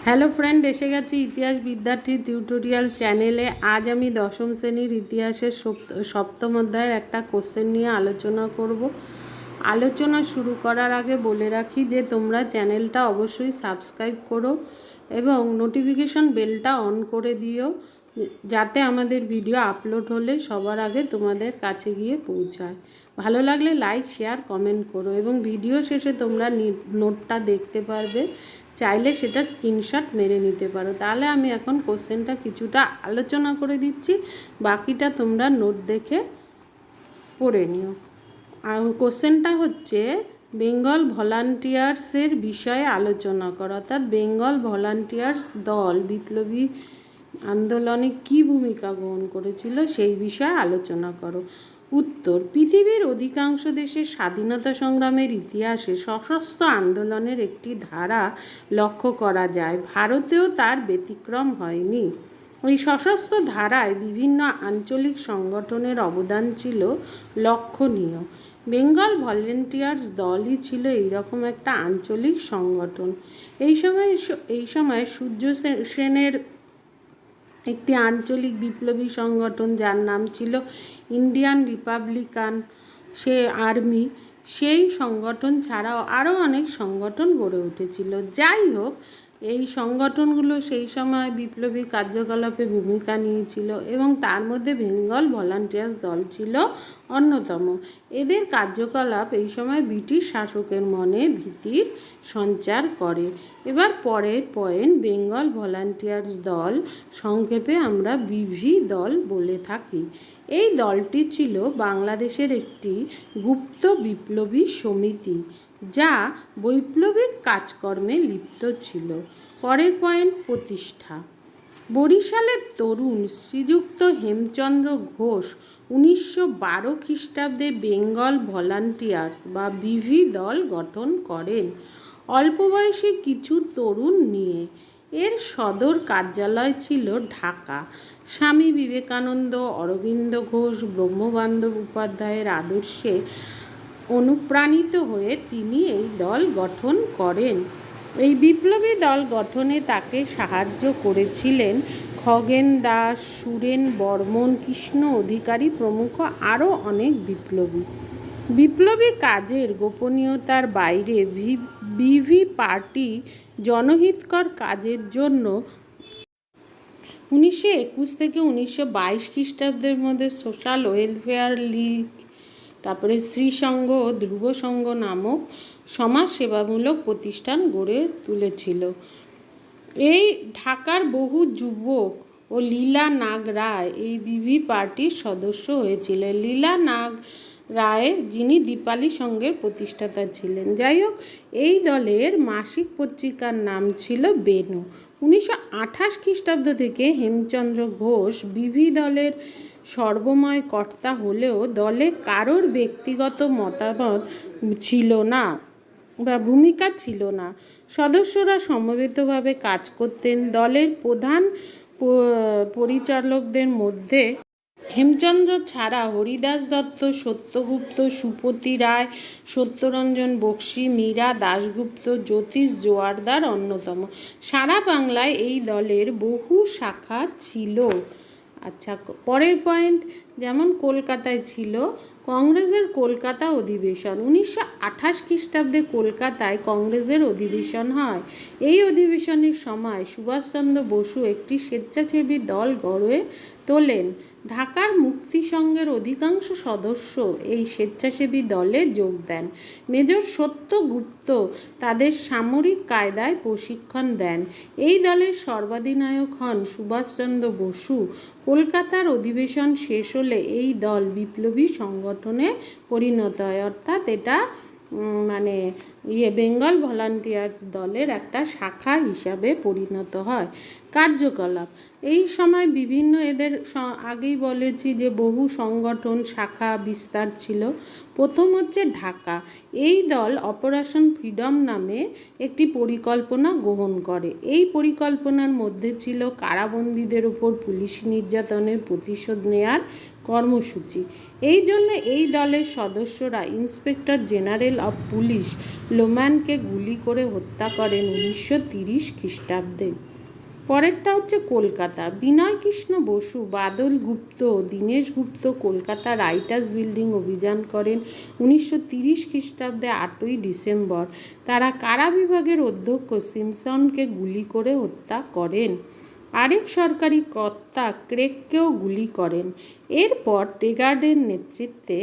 Hello friend, এসে গেছি ইতিহাস বিদ্যার্থী টিউটোরিয়াল চ্যানেলে। আজ আমি দশম শ্রেণীর ইতিহাসের সপ্তম অধ্যায়ের একটা কোশ্চেন নিয়ে আলোচনা করব। আলোচনা শুরু করার আগে বলে রাখি যে তোমরা চ্যানেলটা অবশ্যই সাবস্ক্রাইব করো এবং নোটিফিকেশন বেলটা অন করে দিও, যাতে আমাদের ভিডিও আপলোড হলে সবার আগে তোমাদের কাছে গিয়ে পৌঁছায়। ভালো লাগলে লাইক, শেয়ার, কমেন্ট করো এবং ভিডিও শেষে তোমরা নোটটা দেখতে পারবে, চাইলে সেটা স্ক্রিনশট মেরে নিতে পারো। তাহলে আমি এখন কোশ্চেনটা কিছুটা আলোচনা করে দিচ্ছি, বাকিটা তোমরা নোট দেখে পড়ে নিও। আর কোশ্চেনটা হচ্ছে বেঙ্গল ভলান্টিয়ার্সের বিষয়ে আলোচনা করো, অর্থাৎ বেঙ্গল ভলান্টিয়ার্স দল বিপ্লবী আন্দোলনে কী ভূমিকা গ্রহণ করেছিল সেই বিষয়ে আলোচনা করো। উত্তর: পৃথিবীর অধিকাংশ দেশের স্বাধীনতা সংগ্রামের ইতিহাসে সশস্ত্র আন্দোলনের একটি ধারা লক্ষ্য করা যায়। ভারতেও তার ব্যতিক্রম হয়নি। ওই সশস্ত্র ধারায় বিভিন্ন আঞ্চলিক সংগঠনের অবদান ছিল লক্ষণীয়। বেঙ্গল ভলেন্টিয়ার্স দলই ছিল এইরকম একটা আঞ্চলিক সংগঠন। এই সময় সূর্য সেনের একটি আঞ্চলিক বিপ্লবী সংগঠন, যার নাম ছিল ইন্ডিয়ান রিপাবলিকান আর্মি, সেই সংগঠন ছাড়াও আরও অনেক সংগঠন গড়ে উঠেছিল। যাই হোক, এই সংগঠনগুলো সেই সময় বিপ্লবী কার্যকলাপে ভূমিকা নিয়েছিল এবং তার মধ্যে বেঙ্গল ভলান্টিয়ার্স দল ছিল অন্যতম। এদের কার্যকলাপ এই সময় ব্রিটিশ শাসকের মনে ভীতির সঞ্চার করে। এবার পরের পয়েন্ট, বেঙ্গল ভলান্টিয়ার্স দল সংক্ষেপে আমরা বিভি দল বলে থাকি। এই দলটি ছিল বাংলাদেশের একটি গুপ্ত বিপ্লবী সমিতি, যা বৈপ্লবিক কাজকর্মে লিপ্ত ছিল। পরের পয়েন্ট, প্রতিষ্ঠা। বরিশালের তরুণ শ্রীযুক্ত হেমচন্দ্র ঘোষ 1912 খ্রিস্টাব্দে বেঙ্গল ভলান্টিয়ার্স বা বিভি দল গঠন করেন, অল্প বয়সী কিছু তরুণ নিয়ে। এর সদর কার্যালয় ছিল ঢাকা। স্বামী বিবেকানন্দ, অরবিন্দ ঘোষ, ব্রহ্মবান্ধব উপাধ্যায়ের আদর্শে অনুপ্রাণিত হয়ে তিনি এই দল গঠন করেন। এই বিপ্লবী দল গঠনে তাকে সাহায্য করেছিলেন খগেন দাস, সুরেন বর্মন, কৃষ্ণ অধিকারী প্রমুখ আরও অনেক বিপ্লবী কাজের গোপনীয়তার বাইরে বিভি পার্টি জনহিতকর কাজের জন্য 1921 থেকে 1922 খ্রিস্টাব্দের মধ্যে সোশ্যাল ওয়েলফেয়ার লীগ, তারপরে শ্রীসংঘ ও ধ্রুব সংঘ নামক সমাজসেবামূলক প্রতিষ্ঠান গড়ে তুলেছিল। এই ঢাকার বহু যুবক ও লীলা নাগ রায় এই বিভি পার্টির সদস্য হয়েছিলেন। লীলা নাগ রায়, যিনি দীপালি সংঘের প্রতিষ্ঠাতা ছিলেন। যাই হোক, এই দলের মাসিক পত্রিকার নাম ছিল বেনু। 1928 খ্রিস্টাব্দ থেকে হেমচন্দ্র ঘোষ বিভি দলের সর্বময় কর্তা হলেও দলে কারোর ব্যক্তিগত মতামত ছিল না বা ভূমিকা ছিল না। সদস্যরা সমবেতভাবে কাজ করতেন। দলের প্রধান পরিচালকদের মধ্যে হেমচন্দ্র ছাড়া হরিদাস দত্ত, সত্যগুপ্ত, সুপতি রায়, সত্যরঞ্জন বক্সী, মীরা দাশগুপ্ত, জ্যোতিষ জোয়ারদার অন্যতম। সারা বাংলায় এই দলের বহু শাখা ছিল। আচ্ছা, পরের পয়েন্ট, যেমন কলকাতায় ছিল কংগ্রেসের কলকাতা অধিবেশন। 1928 খ্রিস্টাব্দে কলকাতায় কংগ্রেসের অধিবেশন হয়। এই অধিবেশনের সময় সুভাষচন্দ্র বসু একটি স্বেচ্ছাসেবী দল গড়ে তোলেন। ঢাকার মুক্তি সংঘের অধিকাংশ সদস্য এই স্বেচ্ছাসেবী দলে যোগ দেন। মেজর সত্যগুপ্ত তাদের সামরিক কায়দায় প্রশিক্ষণ দেন। এই দলের সর্বাধিনায়ক হন সুভাষচন্দ্র বসু। কলকাতার অধিবেশন শেষ হলে এই দল বিপ্লবী সংগঠনে পরিণত হয়, অর্থাৎ এটা বেঙ্গল ভলান্টিয়ার্স দলের একটা শাখা হিসাবে পরিণত হয়। কার্যকলাপ, এই সময় বিভিন্ন এদের আগেই বলেছি যে বহু সংগঠন শাখা বিস্তার ছিল। প্রথম হচ্ছে ঢাকা। এই দল অপারেশন ফ্রিডম নামে একটি পরিকল্পনা গ্রহণ করে। এই পরিকল্পনার মধ্যে ছিল কারাবন্দীদের উপর পুলিশি নির্যাতনের প্রতিশোধ নেয়ার কর্মসূচি। এই জন্য এই দলের সদস্যরা ইন্সপেক্টর জেনারেল অফ পুলিশ লোম্যানকে গুলি করে হত্যা করেন 1930 খ্রিস্টাব্দে। পরেরটা হচ্ছে কলকাতা। বিনয় কৃষ্ণ বসু, বাদল গুপ্ত, দীনেশ গুপ্ত কলকাতা রাইটার্স বিল্ডিং অভিযান করেন 1930 খ্রিস্টাব্দে 8ই ডিসেম্বর। তারা কারা বিভাগের অধ্যক্ষ সিমসনকে গুলি করে হত্যা করেন। আরেক সরকারি কর্তা ক্রেগকেও গুলি করেন। এরপর টেগার্ডের নেতৃত্বে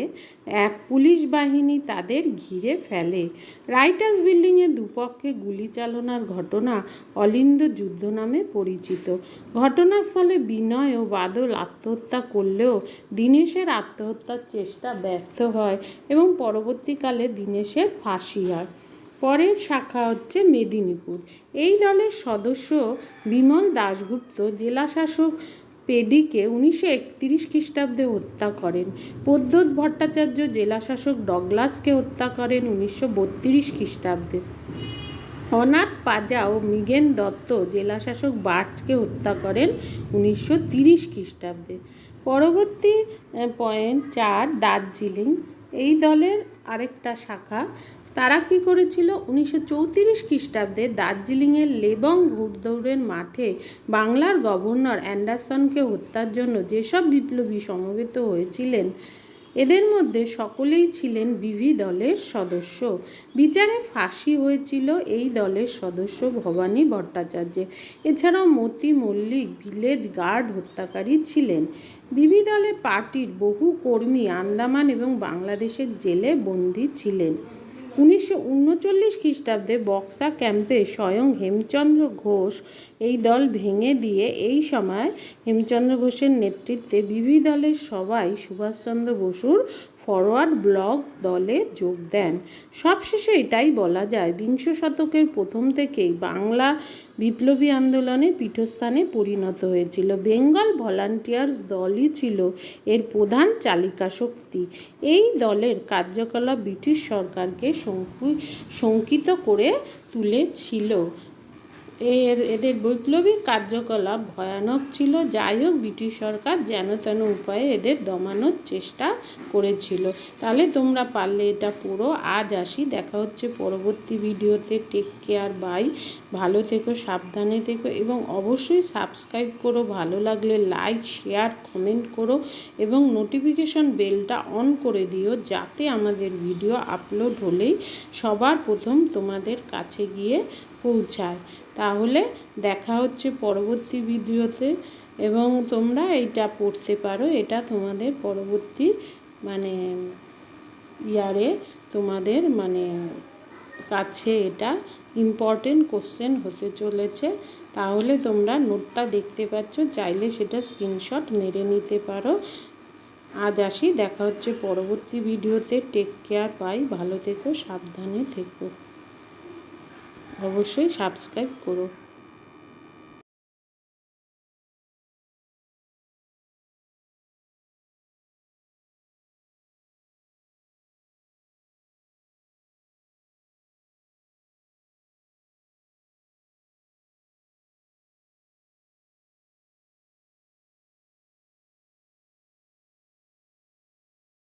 এক পুলিশ বাহিনী তাদের ঘিরে ফেলে। রাইটার্স বিল্ডিংয়ে দুপক্ষে গুলি চালনার ঘটনা অলিন্দ যুদ্ধ নামে পরিচিত। ঘটনাস্থলে বিনয় ও বাদল আত্মহত্যা করলেও দীনেশের আত্মহত্যার চেষ্টা ব্যর্থ হয় এবং পরবর্তীকালে দীনেশের ফাঁসি হয়। পরের শাখা হচ্ছে মেদিনীপুর। এই দলের সদস্য বিমল দাশগুপ্ত জেলাশাসক পেডিকে 1931 খ্রিস্টাব্দে হত্যা করেন। পদ্যোৎ ভট্টাচার্য জেলাশাসক ডগলাসকে হত্যা করেন 1932 খ্রিস্টাব্দে। অনাথ পাজা ও মৃগেন দত্ত জেলাশাসক বার্চকে হত্যা করেন 1930 খ্রিস্টাব্দে। পরবর্তী পয়েন্ট 4 দার্জিলিং। এই দলের আরেকটা শাখা। তারা কী করেছিল? 1934 খ্রিস্টাব্দে দার্জিলিংয়ের লেবং ঘোড়দৌড়ের মাঠে বাংলার গভর্নর অ্যান্ডারসনকে হত্যার জন্য যেসব বিপ্লবী সমবেত হয়েছিলেন এদের মধ্যে সকলেই ছিলেন বিভি দলের সদস্য। বিচারে ফাঁসি হয়েছিল এই দলের সদস্য ভবানী ভট্টাচার্যের। এছাড়াও মতি মল্লিক ভিলেজ গার্ড হত্যাকারী ছিলেন। বিভি দলের পার্টির বহু কর্মী আন্দামান এবং বাংলাদেশের জেলে বন্দী ছিলেন। 1939 খ্রিস্টাব্দে বক্সা ক্যাম্পে স্বয়ং হেমচন্দ্র ঘোষ এই দল ভেঙে দিয়ে এই সময় হেমচন্দ্র ঘোষের নেতৃত্বে বিভি দলের সবাই সুভাষচন্দ্র বসুর ফরওয়ার্ড ব্লক দলে যোগ দেন। সবশেষে এটাই বলা যায় বিংশ শতকের প্রথম থেকেই বাংলা বিপ্লবী আন্দোলনে পীঠস্থানে পরিণত হয়েছিল। বেঙ্গল ভলান্টিয়ার্স দলই ছিল এর প্রধান চালিকা শক্তি। এই দলের কার্যকলাপ ব্রিটিশ সরকারকে শঙ্কিত করে তুলেছিল। এদের বৈপ্লবিক কার্যকলাপ ভয়ানক ছিল। যাই হোক, ব্রিটিশ সরকার যেন তেন উপায়ে এদের দমানোর চেষ্টা করেছিল। তাহলে তোমরা পারলে এটা পড়ো। আজ আসি, দেখা হচ্ছে পরবর্তী ভিডিওতে। Take care, bye. ভালো থেকো, সাবধানে থেকো এবং অবশ্যই সাবস্ক্রাইব করো। ভালো লাগলে লাইক, শেয়ার, কমেন্ট করো এবং নোটিফিকেশন বেলটা অন করে দিও যাতে আমাদের ভিডিও আপলোড হলেই সবার প্রথম তোমাদের কাছে গিয়ে পৌঁছায়। তাহলে দেখা হচ্ছে পরবর্তী ভিডিওতে এবং তোমরা এইটা পড়তে পারো। এটা তোমাদের পরবর্তী ইয়ারে তোমাদের কাছে এটা ইম্পর্টেন্ট কোশ্চেন হতে চলেছে। তাহলে তোমরা নোটটা দেখতে পাচ্ছ, চাইলে সেটা স্ক্রিনশট মেরে নিতে পারো। আজ আসি, দেখা হচ্ছে পরবর্তী ভিডিওতে। Take care, bye. ভালো থেকো, সাবধানে থেকো। অবশ্যই সাবস্ক্রাইব করো।